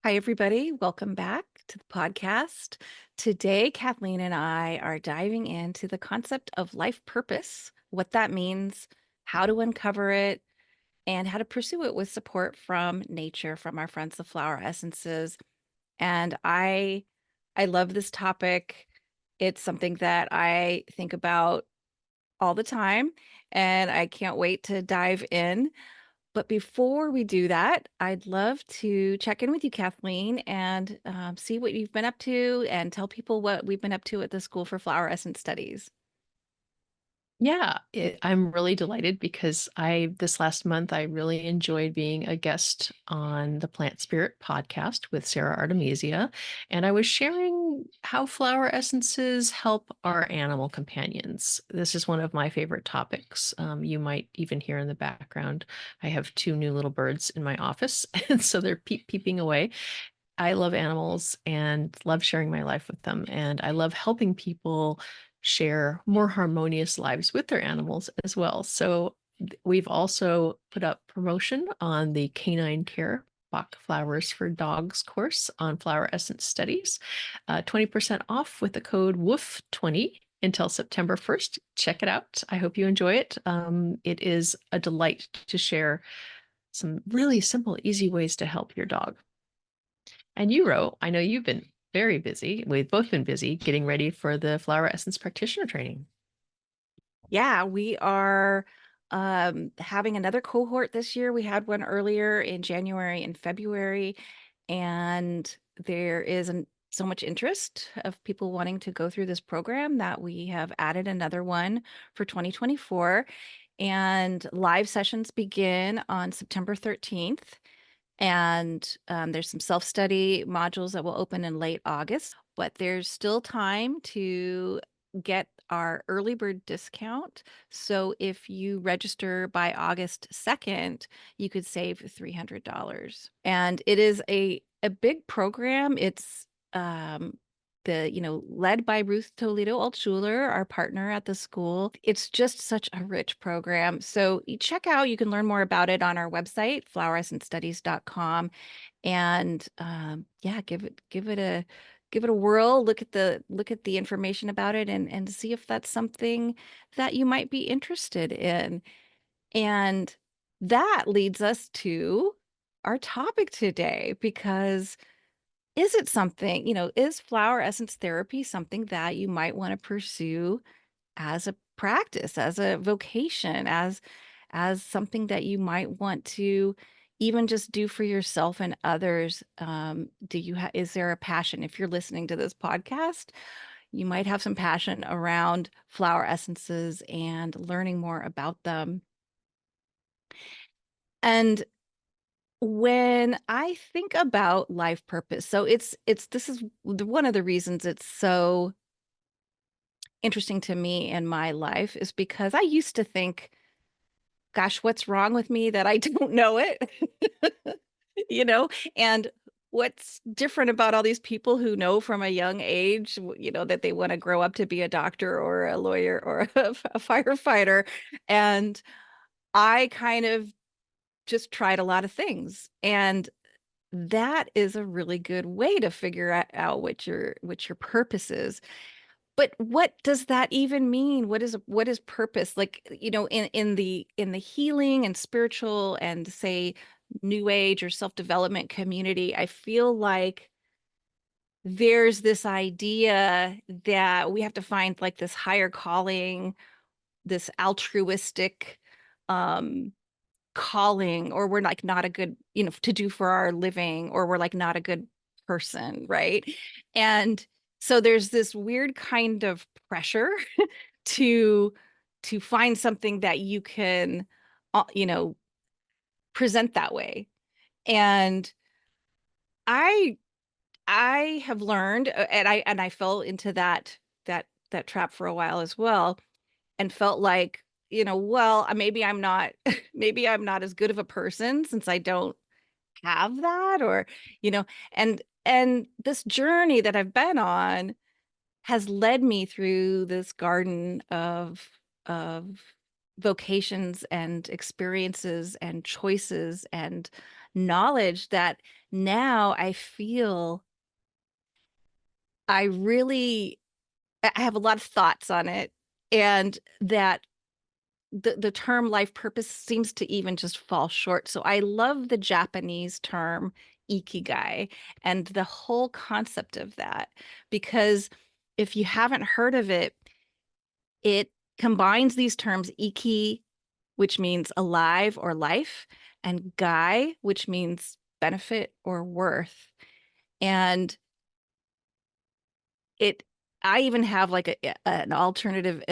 Hi, everybody. Welcome back to the podcast. Today, Kathleen and I are diving into the concept of life purpose, what that means, how to uncover it, and how to pursue it with support from nature, from our friends, the flower essences. And I love this topic. It's something that I think about all the time, and I can't wait to dive in. But before we do that, I'd love to check in with you, Kathleen, and see what you've been up to and tell people what we've been up to at the School for Flower Essence Studies. I'm really delighted because this last month, I really enjoyed being a guest on the Plant Spirit podcast with Sarah Artemisia. And I was sharing how flower essences help our animal companions. This is one of my favorite topics. You might even hear in the background, I have two new little birds in my office, and so they're peeping away. I love animals and love sharing my life with them. And I love helping people share more harmonious lives with their animals as well. So we've also put up promotion on the Canine Care Bach Flowers for Dogs course on flower essence studies. 20% off with the code WOOF20 until September 1st. Check it out. I hope you enjoy it. It is a delight to share some really simple, easy ways to help your dog. And you wrote, I know you've been very busy. We've both been busy getting ready for the flower essence practitioner training. Yeah, we are having another cohort this year. We had one earlier in January and February, and there is so much interest of people wanting to go through this program that we have added another one for 2024. And live sessions begin on September 13th. And there's some self-study modules that will open in late August, but there's still time to get our early bird discount. So if you register by August 2nd, you could save $300. And it is a big program. It's led by Ruth Toledo Altschuler, our partner at the school. It's just such a rich program. So you check out, you can learn more about it on our website, floweressencestudies.com. And yeah, give it a whirl. Look at the information about it and see if that's something that you might be interested in. And that leads us to our topic today, because is flower essence therapy something that you might want to pursue as a practice, as a vocation, as something that you might want to even just do for yourself and others? Is there a passion? If you're listening to this podcast, you might have some passion around flower essences and learning more about them. And when I think about life purpose, so this is one of the reasons it's so interesting to me in my life, is because I used to think, gosh, what's wrong with me that I don't know it? You know, and what's different about all these people who know from a young age, that they want to grow up to be a doctor or a lawyer or a firefighter. And I kind of just tried a lot of things. And that is a really good way to figure out what your purpose is. But what does that even mean? What is purpose? Like, in the healing and spiritual and, say, new age or self-development community, I feel like there's this idea that we have to find like this higher calling, this altruistic um calling, or we're like not a good, to do for our living, or we're like not a good person, right? And so there's this weird kind of pressure to find something that you can uh, you know present that way. And I I have learned, and I fell into that trap for a while as well, and felt like, well, maybe I'm not maybe I'm not as good of a person since I don't have that, or you know and this journey that I've been on has led me through this garden of vocations and experiences and choices and knowledge that now I feel I really I have a lot of thoughts on it, and that the term life purpose seems to even just fall short. So I love the Japanese term Ikigai and the whole concept of that, because if you haven't heard of it, it combines these terms Iki, which means alive or life, and Gai, which means benefit or worth. And it I even have like an alternative.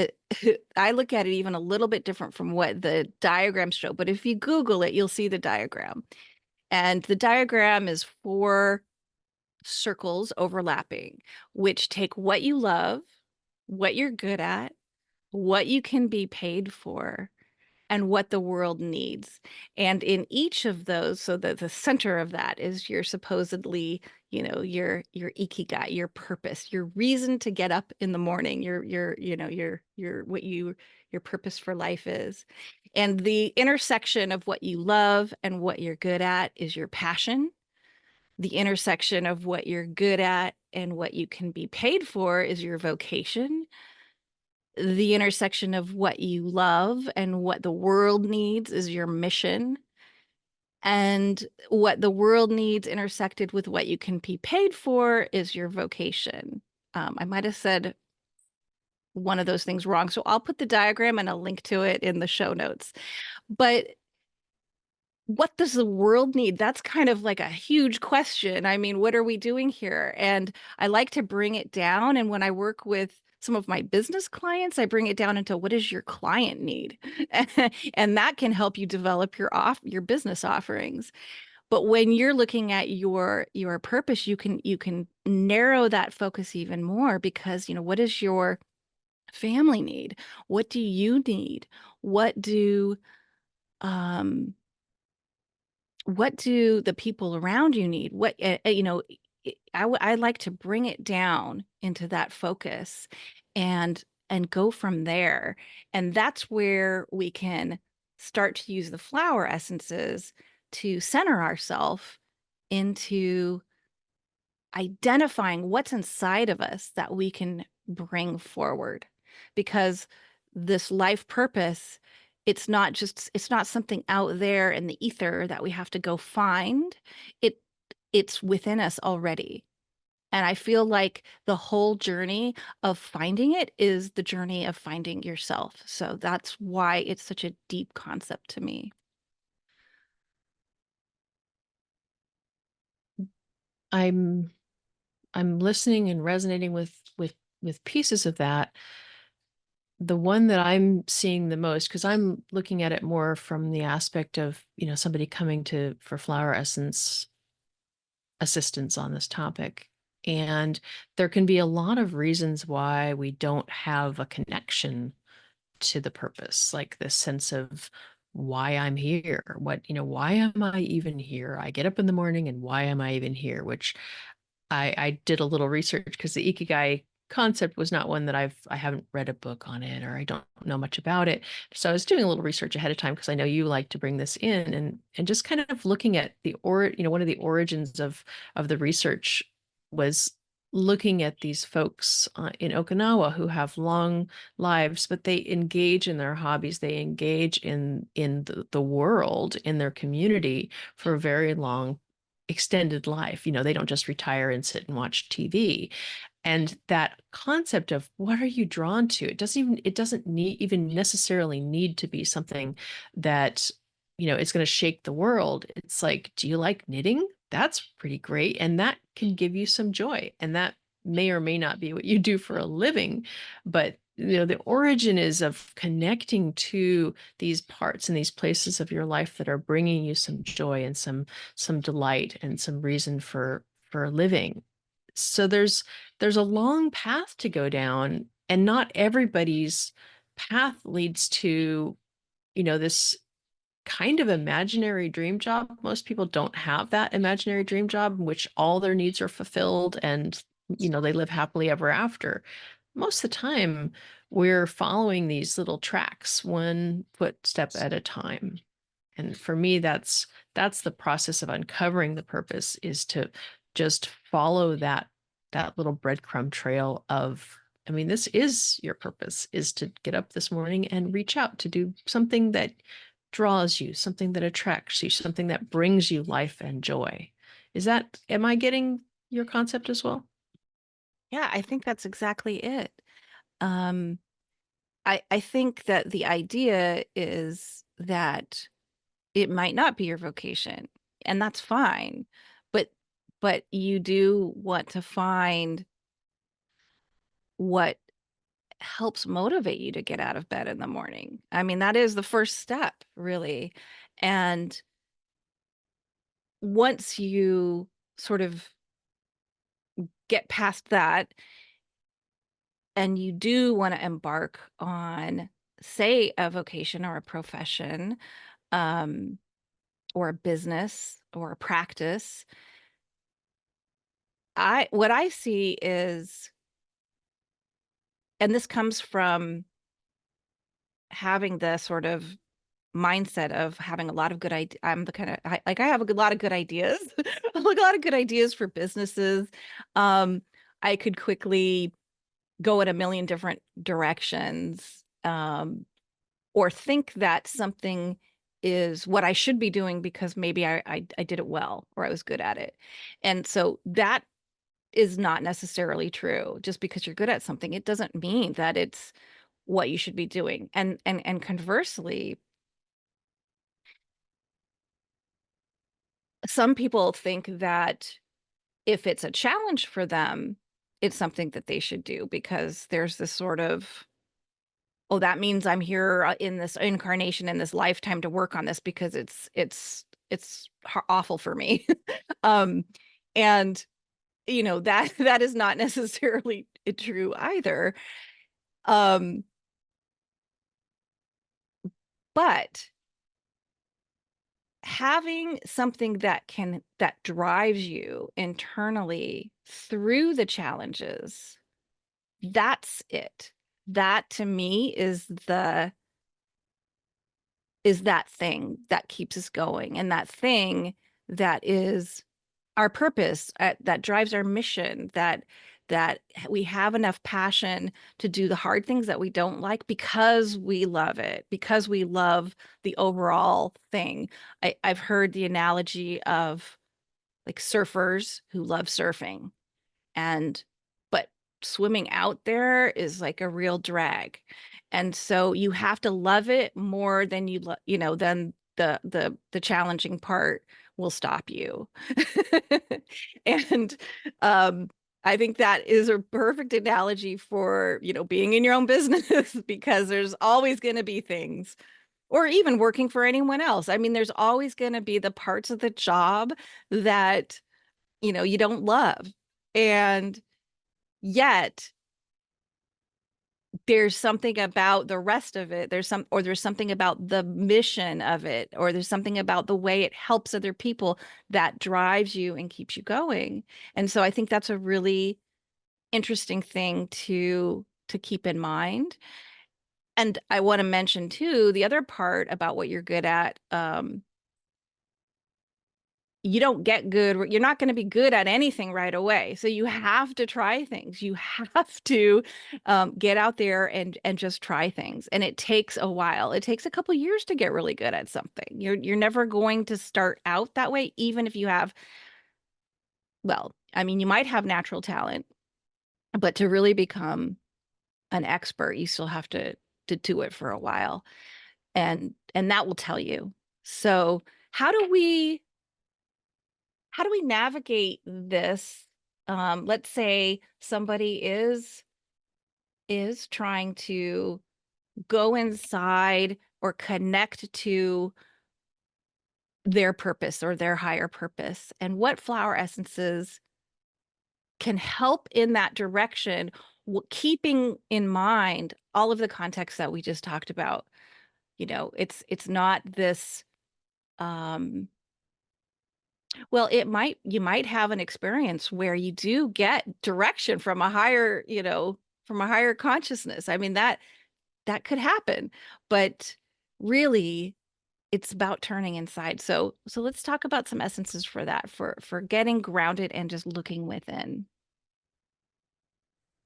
I look at it even a little bit different from what the diagrams show, but if you Google it, you'll see the diagram. And the diagram is four circles overlapping, which take what you love, what you're good at, what you can be paid for, and what the world needs. And in each of those, so that the center of that is your supposedly, your ikigai, your purpose, your reason to get up in the morning, your what your purpose for life is. And the intersection of what you love and what you're good at is your passion. The intersection of what you're good at and what you can be paid for is your vocation. The intersection of what you love and what the world needs is your mission. And what the world needs intersected with what you can be paid for is your vocation. I might have said one of those things wrong. So I'll put the diagram and a link to it in the show notes. But what does the world need? That's kind of like a huge question. I mean, what are we doing here? And I like to bring it down. And when I work with some of my business clients, I bring it down into what does your client need? And that can help you develop your business offerings. But when you're looking at your purpose, you can narrow that focus even more because, what does your family need? What do you need? What do um what do the people around you need? I like to bring it down into that focus and go from there. And that's where we can start to use the flower essences to center ourselves into identifying what's inside of us that we can bring forward. Because this life purpose, it's not something out there in the ether that we have to go find. It it's within us already. And I feel like the whole journey of finding it is the journey of finding yourself. So that's why it's such a deep concept to me. I'm I'm listening and resonating with pieces of that. The one that I'm seeing the most, because I'm looking at it more from the aspect of, somebody coming to for flower essence assistance on this topic. And there can be a lot of reasons why we don't have a connection to the purpose, like this sense of why I'm here. Why am I even here? I get up in the morning and why am I even here? Which I did a little research because the Ikigai concept was not one that I haven't read a book on it or I don't know much about it. So I was doing a little research ahead of time because I know you like to bring this in and just kind of looking at one of the origins of the research was looking at these folks in Okinawa who have long lives, but they engage in their hobbies, they engage in the world, in their community for a very long extended life. They don't just retire and sit and watch TV. And that concept of what are you drawn to? It doesn't need even necessarily need to be something that, it's going to shake the world. It's like, do you like knitting? That's pretty great. And that can give you some joy. And that may or may not be what you do for a living, but the origin is of connecting to these parts and these places of your life that are bringing you some joy and some delight and some reason for living. So there's a long path to go down, and not everybody's path leads to, this kind of imaginary dream job. Most people don't have that imaginary dream job in which all their needs are fulfilled and they live happily ever after. Most of the time, we're following these little tracks, one footstep at a time. And for me, that's the process of uncovering the purpose, is to just follow that little breadcrumb trail of, I mean, this is your purpose, is to get up this morning and reach out to do something that draws you, something that attracts you, something that brings you life and joy. Am I getting your concept as well? Yeah, I think that's exactly it. Um, I think that the idea is that it might not be your vocation, and that's fine. But you do want to find what helps motivate you to get out of bed in the morning. I mean, that is the first step, really. And once you sort of get past that and you do want to embark on, say, a vocation or a profession, um, or a business or a practice, what I see is, and this comes from having the sort of mindset of having a lot of good ideas. I'm the kind of like, I have a lot of good ideas, like a lot of good ideas for businesses. Um, I could quickly go in a million different directions, or think that something is what I should be doing because maybe I did it well or I was good at it. And so that is not necessarily true. Just because you're good at something, it doesn't mean that it's what you should be doing. And conversely, some people think that if it's a challenge for them, it's something that they should do because there's this sort of, oh, that means I'm here in this incarnation in this lifetime to work on this because awful for me. um and that that is not necessarily true either. um but having something that drives you internally through the challenges, that's it. That to me is that thing that keeps us going, and that thing that is our purpose, that drives our mission, that we have enough passion to do the hard things that we don't like because we love it, because we love the overall thing. I've heard the analogy of like surfers who love surfing, and but swimming out there is like a real drag. And so you have to love it more than than the challenging part will stop you. And um I think that is a perfect analogy for, being in your own business because there's always going to be things, or even working for anyone else. I mean, there's always going to be the parts of the job that, you don't love. And yet there's something about the rest of it. There's something about the mission of it, or there's something about the way it helps other people that drives you and keeps you going. And so I think that's a really interesting thing to keep in mind. And I want to mention too, the other part about what you're good at. You don't get good, you're not going to be good at anything right away. So you have to try things. You have to get out there and just try things. And it takes a while. It takes a couple years to get really good at something. You're never going to start out that way, even if you have, well, I mean, you might have natural talent, but to really become an expert, you still have to do it for a while. And that will tell you. So how do we how do we navigate this? Let's say somebody is trying to go inside or connect to their purpose or their higher purpose, and what flower essences can help in that direction, keeping in mind all of the context that we just talked about. It's not this. um Well, you might have an experience where you do get direction from a higher, from a higher consciousness. I mean, that could happen. But really, it's about turning inside. So let's talk about some essences for that, for getting grounded and just looking within.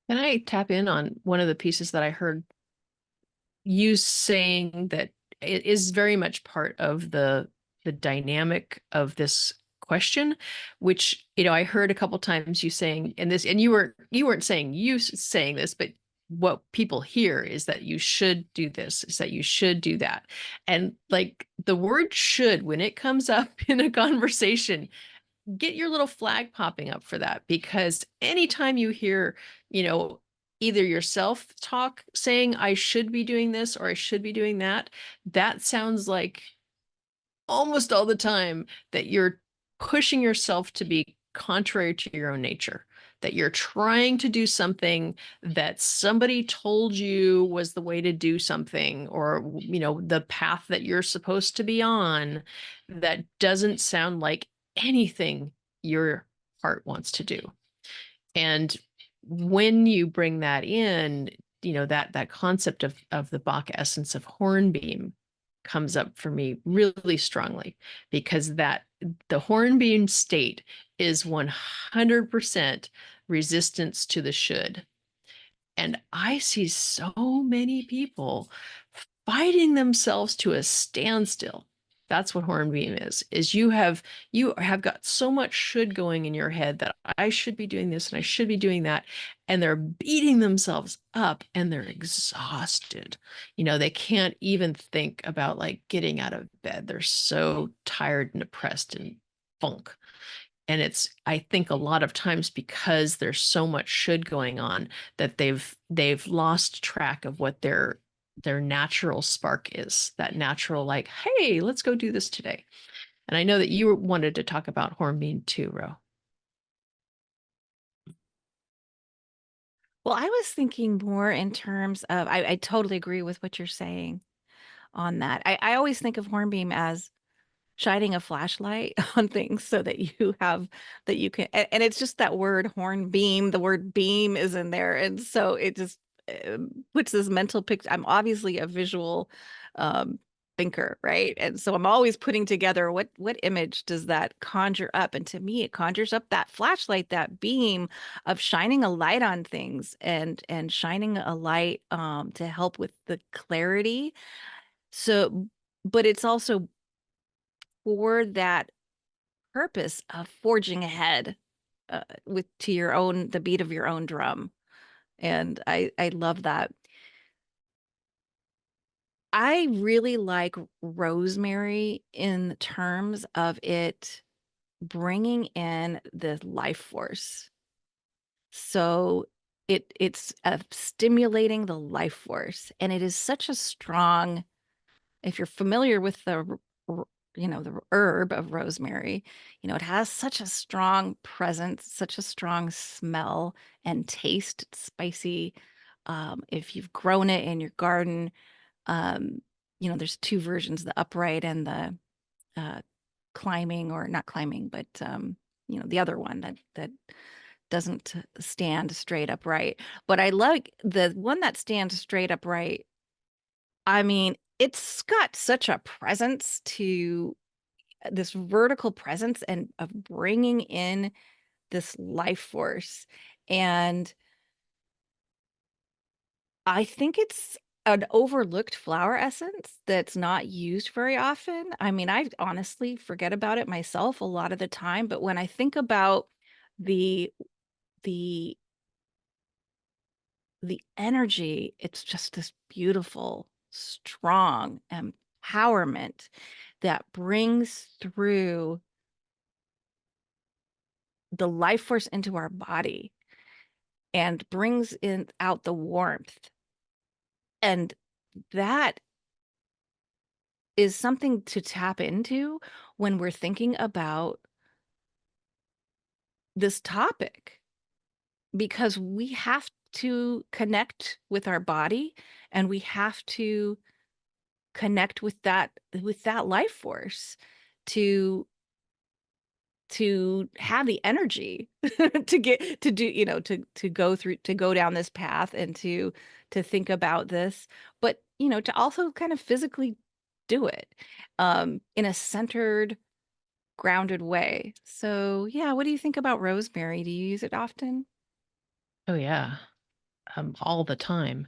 Can I tap in on one of the pieces that I heard you saying that it is very much part of the dynamic of this question, which I heard a couple times you saying, and this, and you weren't saying saying this, but what people hear is that you should do this, is that you should do that. And like the word should, when it comes up in a conversation, get your little flag popping up for that, because anytime you hear, you know, either yourself talk saying, I should be doing this or I should be doing that, that sounds like almost all the time that you're pushing yourself to be contrary to your own nature, that you're trying to do something that somebody told you was the way to do something, or the path that you're supposed to be on, that doesn't sound like anything your heart wants to do. And when you bring that in, that concept of the Bach essence of hornbeam comes up for me really strongly, because that the hornbeam state is 100% resistance to the should. And I see so many people fighting themselves to a standstill. That's what hornbeam is you have got so much should going in your head, that I should be doing this and I should be doing that. And they're beating themselves up and they're exhausted. They can't even think about like getting out of bed. They're so tired and depressed and funk. And it's, I think, a lot of times because there's so much should going on, that they've lost track of what their natural spark is, that natural, like, hey, let's go do this today. And I know that you wanted to talk about hornbeam too, Ro. Well, I was thinking more in terms of, I totally agree with what you're saying on that. I always think of hornbeam as shining a flashlight on things so that you have that you can, and it's just that word hornbeam, the word beam is in there, and so it just puts this mental picture. I'm obviously a visual um thinker, right? And so I'm always putting together what image does that conjure up, and to me it conjures up that flashlight, that beam of shining a light on things, and shining a light to help with the clarity. So but it's also for that purpose of forging ahead, with to your own the beat of your own drum. And I love that. I really like Rosemary in terms of it bringing in the life force. So it's stimulating the life force, and it is such a strong, if you're familiar with the herb of rosemary, it has such a strong presence, such a strong smell and taste. It's spicy. If you've grown it in your garden, um, there's two versions, the upright and the uh, climbing, or not climbing, but the other one that doesn't stand straight upright. But I like the one that stands straight upright. I mean, it's got such a presence to this vertical presence, and of bringing in this life force. And I think it's an overlooked flower essence that's not used very often. I mean, I honestly forget about it myself a lot of the time, but when I think about the the the energy, it's just this beautiful, strong empowerment that brings through the life force into our body and brings in out the warmth. And that is something to tap into when we're thinking about this topic, because we have to connect with our body, and we have to connect with that life force to have the energy to get to do, to go through, to go down this path, and to think about this, but to also kind of physically do it in a centered, grounded way. So, yeah, what do you think about rosemary? Do you use it often? Oh, yeah, all the time.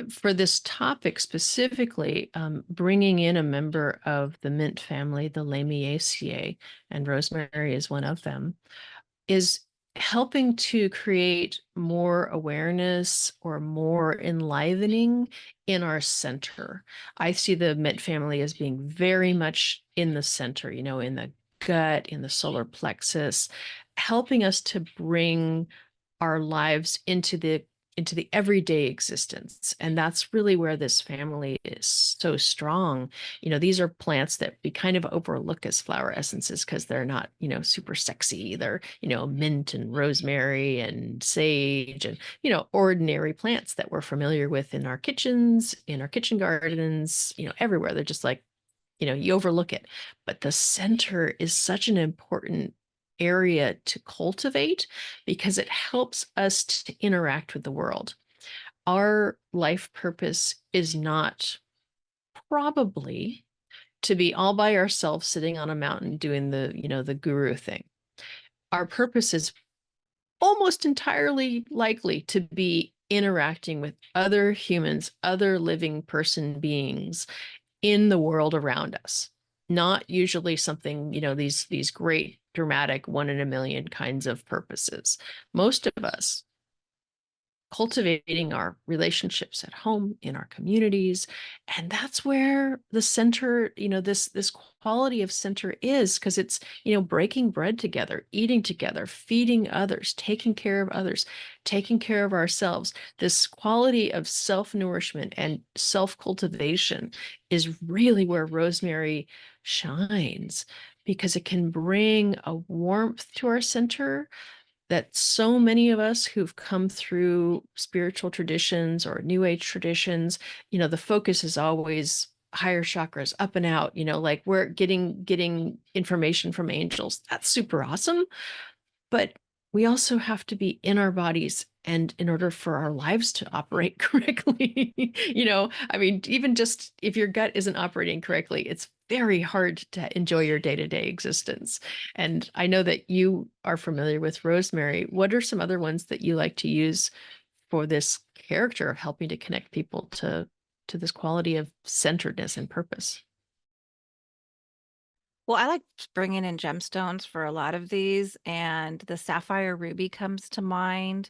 For this topic specifically, bringing in a member of the mint family, the Lamiaceae, and rosemary is one of them, is helping to create more awareness or more enlivening in our center. I see the mint family as being very much in the center, in the gut, in the solar plexus, helping us to bring our lives into the everyday existence. And that's really where this family is so strong. These are plants that we kind of overlook as flower essences because they're not, super sexy. They're, mint and rosemary and sage and, ordinary plants that we're familiar with in our kitchens, in our kitchen gardens, everywhere. They're just like, you overlook it. But the center is such an important area to cultivate because it helps us to interact with the world. Our life purpose is not probably to be all by ourselves sitting on a mountain doing the guru thing. Our purpose is almost entirely likely to be interacting with other humans, other living person beings in the world around us. Not usually something, these great dramatic one in a million kinds of purposes. Most of us cultivating our relationships at home, in our communities, and that's where the center, this quality of center is, because it's, breaking bread together, eating together, feeding others, taking care of others, taking care of ourselves. This quality of self-nourishment and self-cultivation is really where rosemary shines, because it can bring a warmth to our center that so many of us who've come through spiritual traditions or new age traditions, the focus is always higher chakras, up and out, like we're getting information from angels. That's super awesome. But we also have to be in our bodies, and in order for our lives to operate correctly, I mean, even just if your gut isn't operating correctly, it's very hard to enjoy your day-to-day existence. And I know that you are familiar with rosemary. What are some other ones that you like to use for this character of helping to connect people to this quality of centeredness and purpose? Well, I like bringing in gemstones for a lot of these, and the sapphire ruby comes to mind,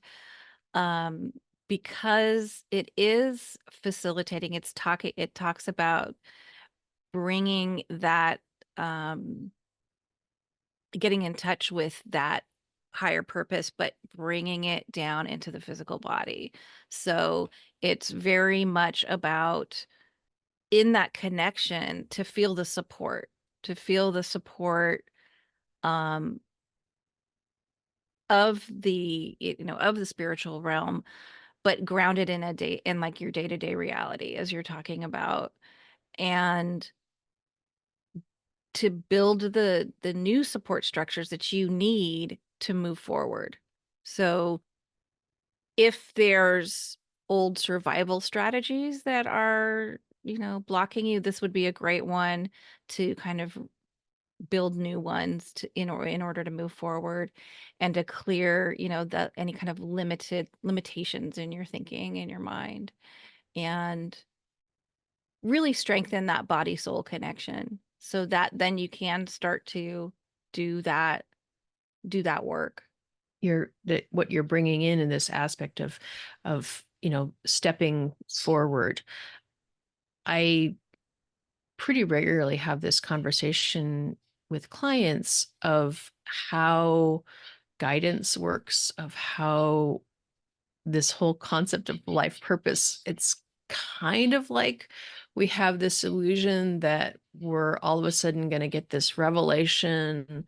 um, because it is facilitating. It talks about bringing that, um, getting in touch with that higher purpose, but bringing it down into the physical body. So it's very much about in that connection to feel the support um of of the spiritual realm, but grounded in like your day-to-day reality as you're talking about, and to build the new support structures that you need to move forward. So if there's old survival strategies that are, blocking you, this would be a great one to kind of build new ones in order to move forward and to clear, the any kind of limitations in your thinking in your mind, and really strengthen that body soul connection so that then you can start to do that do that work. What you're bringing in this aspect of stepping forward. I pretty regularly have this conversation with clients of how guidance works, of how this whole concept of life purpose, it's kind of like we have this illusion that we're all of a sudden going to get this revelation,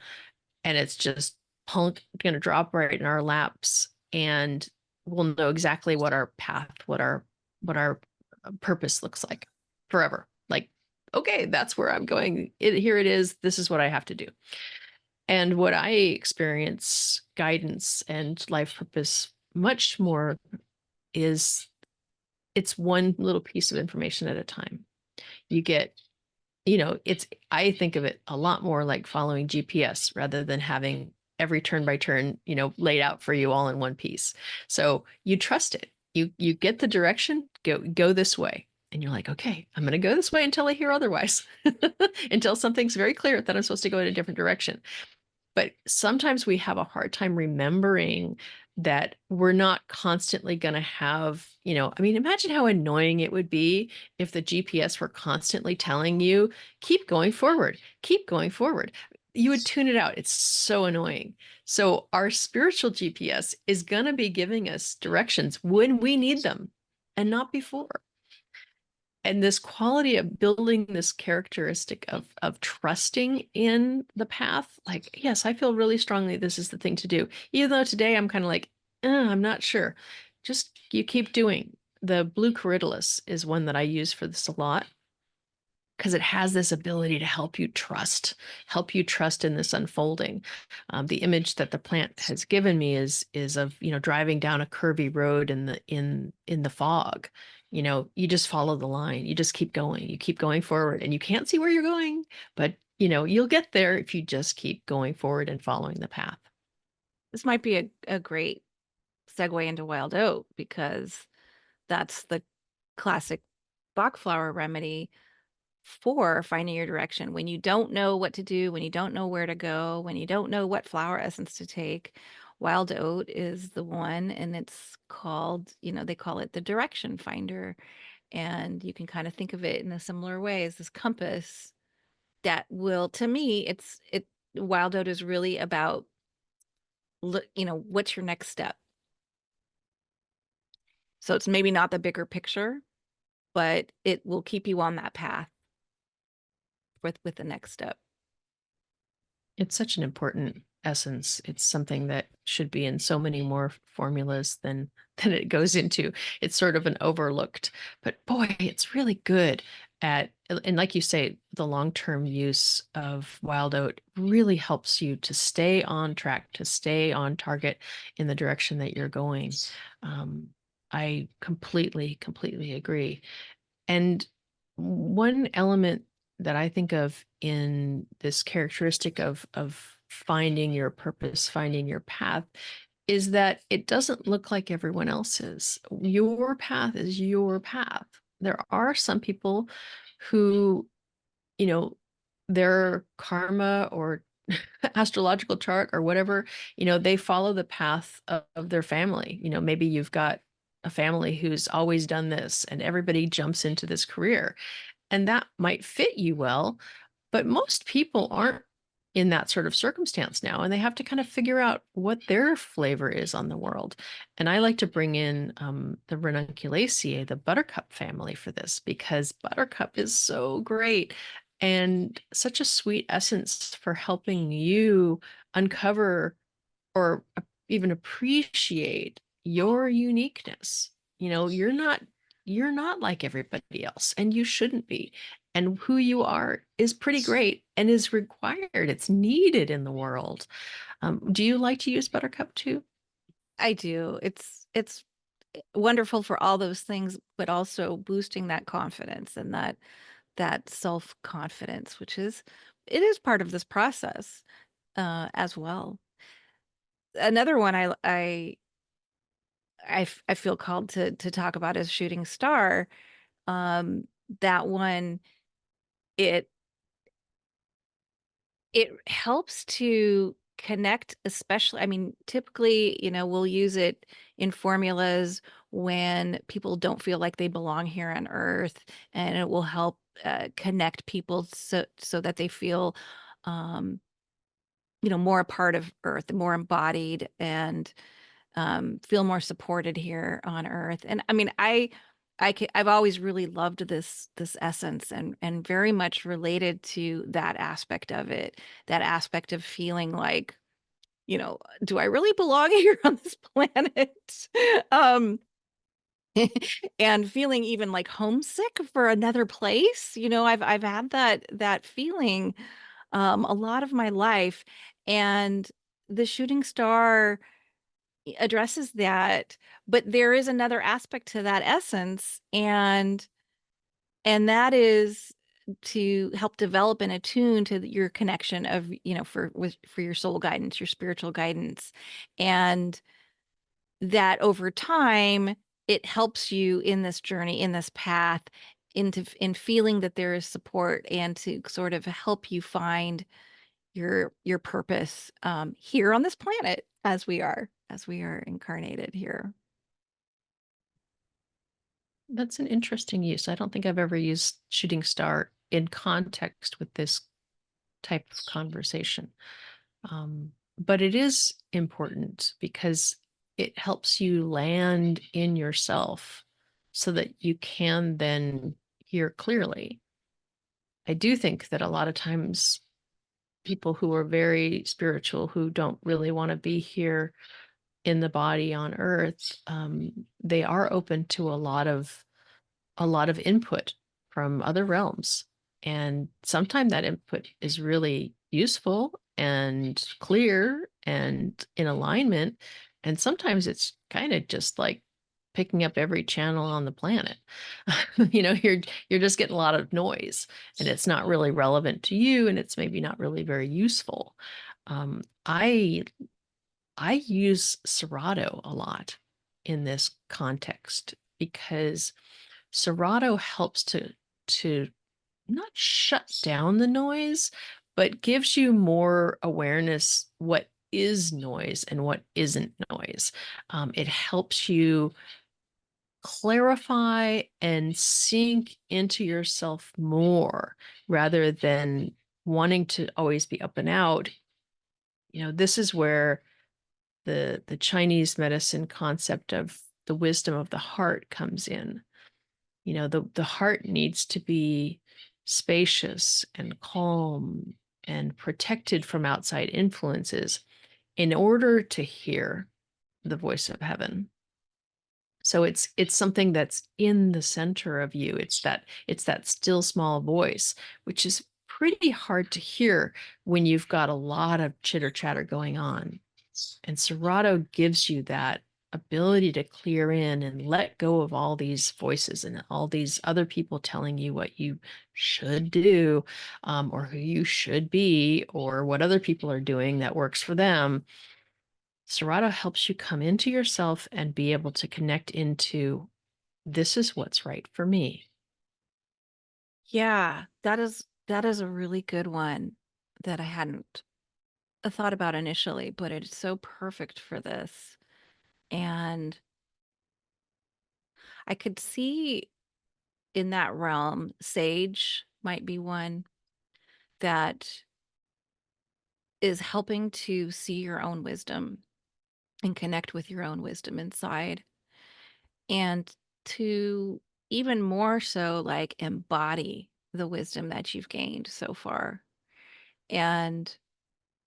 and it's just going to drop right in our laps, and we'll know exactly what our path, what our purpose looks like forever. Like, okay, that's where I'm going. Here it is. This is what I have to do. And what I experience guidance and life purpose much more is it's one little piece of information at a time. You get I think of it a lot more like following GPS rather than having every turn by turn, laid out for you all in one piece. So you trust it. You get the direction, go this way. And you're like, okay, I'm going to go this way until I hear otherwise, until something's very clear that I'm supposed to go in a different direction. But sometimes we have a hard time remembering that we're not constantly going to have, I mean, imagine how annoying it would be if the GPS were constantly telling you, keep going forward, keep going forward. You would tune it out. It's so annoying. So our spiritual GPS is going to be giving us directions when we need them and not before. And this quality of building this characteristic of trusting in the path, like, yes, I feel really strongly this is the thing to do, even though today I'm kind of like, I'm not sure. Just you keep doing. The blue corydalus is one that I use for this a lot because it has this ability to help you trust in this unfolding. The image that the plant has given me is of driving down a curvy road in the fog. You just follow the line. You just keep going. You keep going forward, and you can't see where you're going, but you'll get there if you just keep going forward and following the path. This might be a great segue into wild oat because that's the classic Bach flower remedy for finding your direction. When you don't know what to do, when you don't know where to go, when you don't know what flower essence to take, wild oat is the one. And it's called, they call it the direction finder. And you can kind of think of it in a similar way as this compass that will, to me, wild oat is really about, what's your next step? So it's maybe not the bigger picture, but it will keep you on that path with the next step. It's such an important essence. It's something that should be in so many more formulas than it goes into. It's sort of an overlooked, but boy, it's really good at, and like you say, the long-term use of wild oat really helps you to stay on track, to stay on target in the direction that you're going. Um, I completely agree. And one element that I think of in this characteristic of finding your purpose, finding your path, is that it doesn't look like everyone else's. Your path is your path. There are some people who, you know, their karma or astrological chart or whatever, they follow the path of their family. Maybe you've got a family who's always done this and everybody jumps into this career, and that might fit you well, but most people aren't in that sort of circumstance now, and they have to kind of figure out what their flavor is on the world. And I like to bring in the Ranunculaceae, the Buttercup family, for this because Buttercup is so great and such a sweet essence for helping you uncover or even appreciate your uniqueness. You're not like everybody else, and you shouldn't be. And who you are is pretty great and is required. It's needed in the world. Do you like to use Buttercup too? I do. It's wonderful for all those things, but also boosting that confidence and that self-confidence, it is part of this process as well. Another one I feel called to talk about is shooting star. That one, it it helps to connect, especially, I mean, typically, we'll use it in formulas when people don't feel like they belong here on Earth, and it will help connect people so that they feel, um, more a part of Earth, more embodied, and feel more supported here on Earth. And I mean, I've always really loved this essence and very much related to that aspect of it, that aspect of feeling like, do I really belong here on this planet? um, and feeling even like homesick for another place. I've had that feeling a lot of my life, and the shooting star addresses that, but there is another aspect to that essence, and that is to help develop and attune to your connection of, for your soul guidance, your spiritual guidance. And that over time, it helps you in this journey, in this path, in feeling that there is support and to sort of help you find your purpose here on this planet as we are incarnated here. That's an interesting use. I don't think I've ever used shooting star in context with this type of conversation. But it is important because it helps you land in yourself so that you can then hear clearly. I do think that a lot of times people who are very spiritual, who don't really want to be here in the body on earth, they are open to a lot of input from other realms. And sometimes that input is really useful and clear and in alignment. And sometimes it's kind of just like picking up every channel on the planet. You're just getting a lot of noise and it's not really relevant to you and it's maybe not really very useful. I use Cerato a lot in this context because Serato helps to not shut down the noise, but gives you more awareness what is noise and what isn't noise. It helps you clarify and sink into yourself more rather than wanting to always be up and out. This is where the Chinese medicine concept of the wisdom of the heart comes in. The heart needs to be spacious and calm and protected from outside influences in order to hear the voice of heaven. So it's something that's in the center of you. It's that still small voice, which is pretty hard to hear when you've got a lot of chitter chatter going on. And Serato gives you that ability to clear in and let go of all these voices and all these other people telling you what you should do, or who you should be, or what other people are doing that works for them. Serato helps you come into yourself and be able to connect into this is what's right for me. Yeah, that is a really good one that I hadn't thought about initially, but it's so perfect for this. And I could see in that realm, sage might be one that is helping to see your own wisdom and connect with your own wisdom inside, and to even more so like embody the wisdom that you've gained so far. And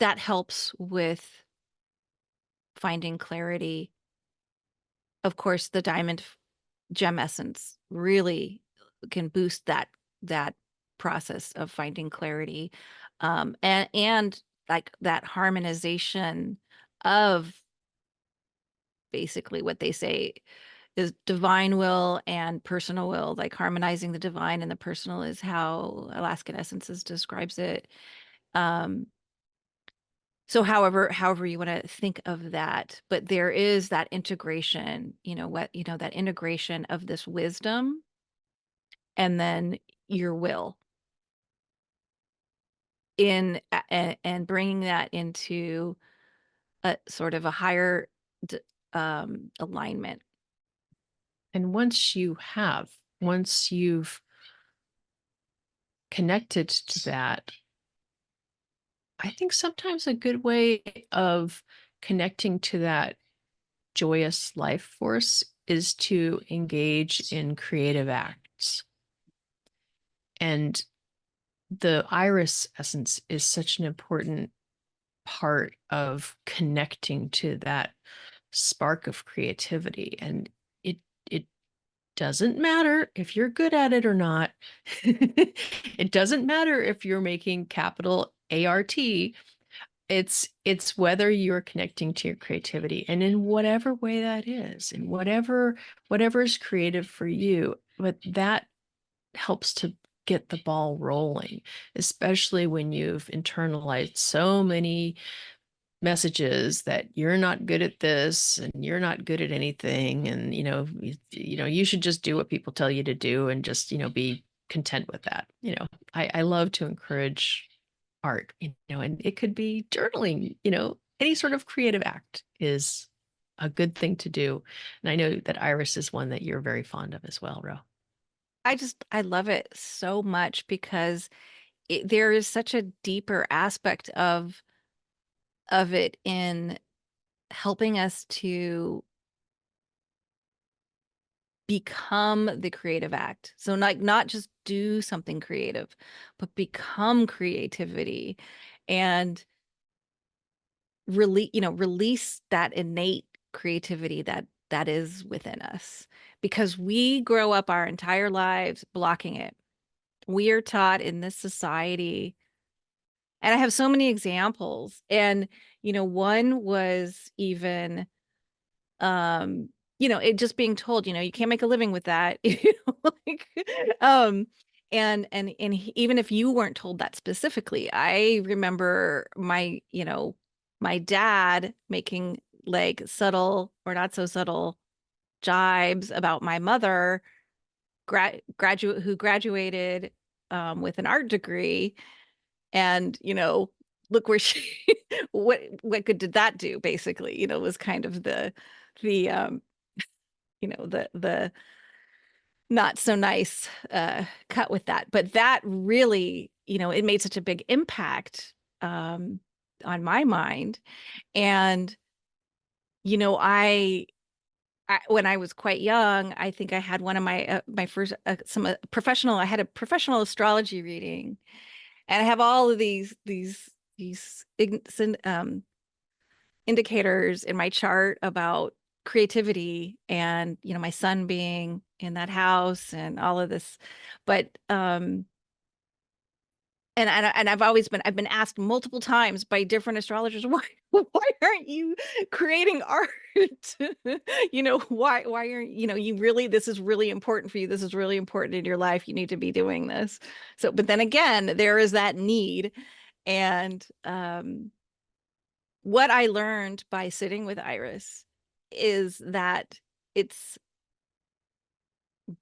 that helps with finding clarity. Of course, the gem essence really can boost that process of finding clarity, and like that harmonization of basically what they say is divine will and personal will, like harmonizing the divine and the personal is how Alaskan Essences describes it. Um, so however you want to think of that, but there is that integration, that integration of this wisdom and then your will and bringing that into a sort of a higher alignment. And once you've connected to that, I think sometimes a good way of connecting to that joyous life force is to engage in creative acts. And the iris essence is such an important part of connecting to that spark of creativity. And it doesn't matter if you're good at it or not. It doesn't matter if you're making capital ART. It's whether you're connecting to your creativity and in whatever way that is, and whatever is creative for you. But that helps to get the ball rolling, especially when you've internalized so many messages that you're not good at this and you're not good at anything. And, you should just do what people tell you to do and just, be content with that. I love to encourage art, and it could be journaling, any sort of creative act is a good thing to do. And I know that Iris is one that you're very fond of as well, Ro. I love it so much because there is such a deeper aspect of it in helping us to become the creative act. So not just do something creative, but become creativity and release that innate creativity that is within us because we grow up our entire lives blocking it. We are taught in this society, and I have so many examples. And one was even it just being told, you can't make a living with that. Like, um, even if you weren't told that specifically, I remember my dad making like subtle or not so subtle jibes about my mother, graduate who graduated with an art degree, and look where she what good did that do, basically, was kind of the the not so nice cut with that. But that really, it made such a big impact on my mind. And you know when I was quite young, I think I had one of my first professional I had a professional astrology reading, and I have all of these indicators in my chart about creativity and my son being in that house and all of this. But and I've been asked multiple times by different astrologers, why aren't you creating art? Why aren't you really, this is really important for you, this is really important in your life, you need to be doing this. So but then again, there is that need. And what I learned by sitting with Iris is that it's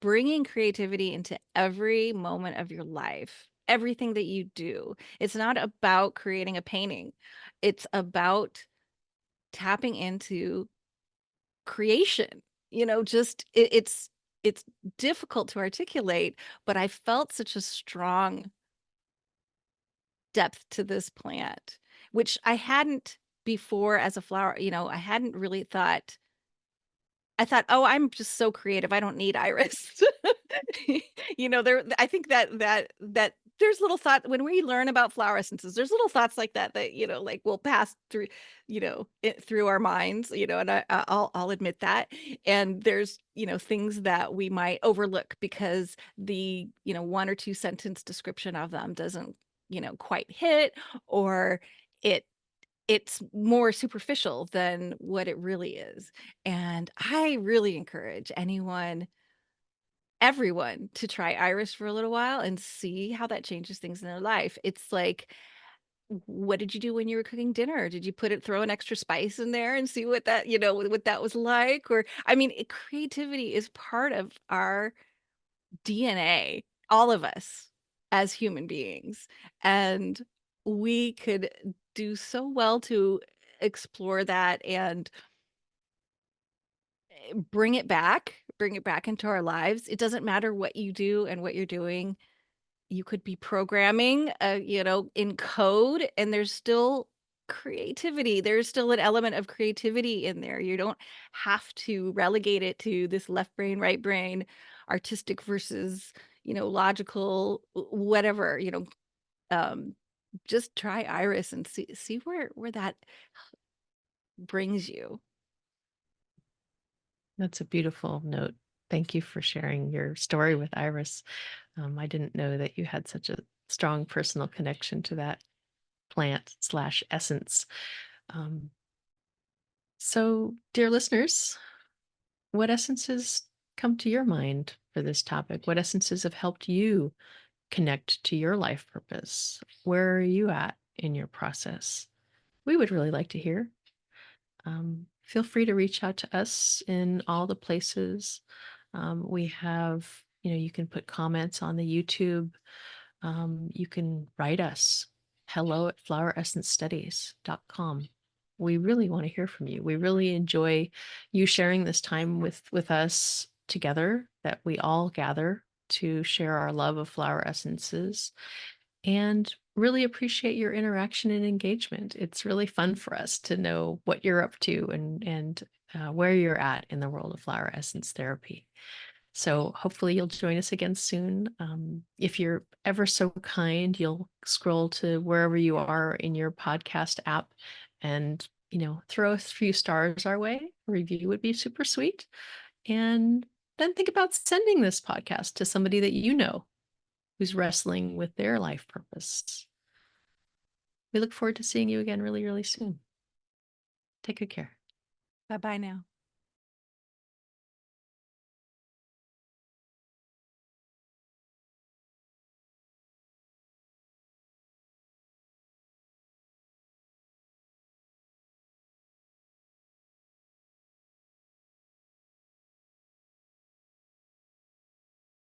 bringing creativity into every moment of your life, everything that you do. It's not about creating a painting, it's about tapping into creation. Just it's difficult to articulate, but I felt such a strong depth to this plant, which I hadn't before as a flower. I hadn't really thought. I thought, "Oh, I'm just so creative. I don't need Iris." I think that there's little thought when we learn about flower essences, there's little thoughts like that, like will pass through, through our minds, and I'll admit that. And there's, things that we might overlook because the, one or two sentence description of them doesn't, quite hit, or it it's more superficial than what it really is. And I really encourage everyone to try Iris for a little while and see how that changes things in their life. It's like, what did you do when you were cooking dinner? Did you throw an extra spice in there and see what that was like? Or, I mean, creativity is part of our DNA, all of us as human beings. And we could do so well to explore that and bring it back into our lives. It doesn't matter what you do and what you're doing. You could be programming, in code, and there's still creativity. There's still an element of creativity in there. You don't have to relegate it to this left brain, right brain, artistic versus, logical, whatever, um, just try Iris and see where that brings you. That's a beautiful note. Thank you for sharing your story with Iris. I didn't know that you had such a strong personal connection to that plant slash essence. Um, so, dear listeners, what essences come to your mind for this topic? What essences have helped you connect to your life purpose. Where are you at in your process? We would really like to hear. Feel free to reach out to us in all the places. We have, you can put comments on the YouTube. You can write us hello@floweressencestudies.com. We really want to hear from you. We really enjoy you sharing this time with us together, that we all gather to share our love of flower essences, and really appreciate your interaction and engagement. It's really fun for us to know what you're up to, and where you're at in the world of flower essence therapy. So hopefully you'll join us again soon. If you're ever so kind, you'll scroll to wherever you are in your podcast app and, throw a few stars our way. A review would be super sweet. And then think about sending this podcast to somebody that you know who's wrestling with their life purpose. We look forward to seeing you again really, really soon. Take good care. Bye bye now.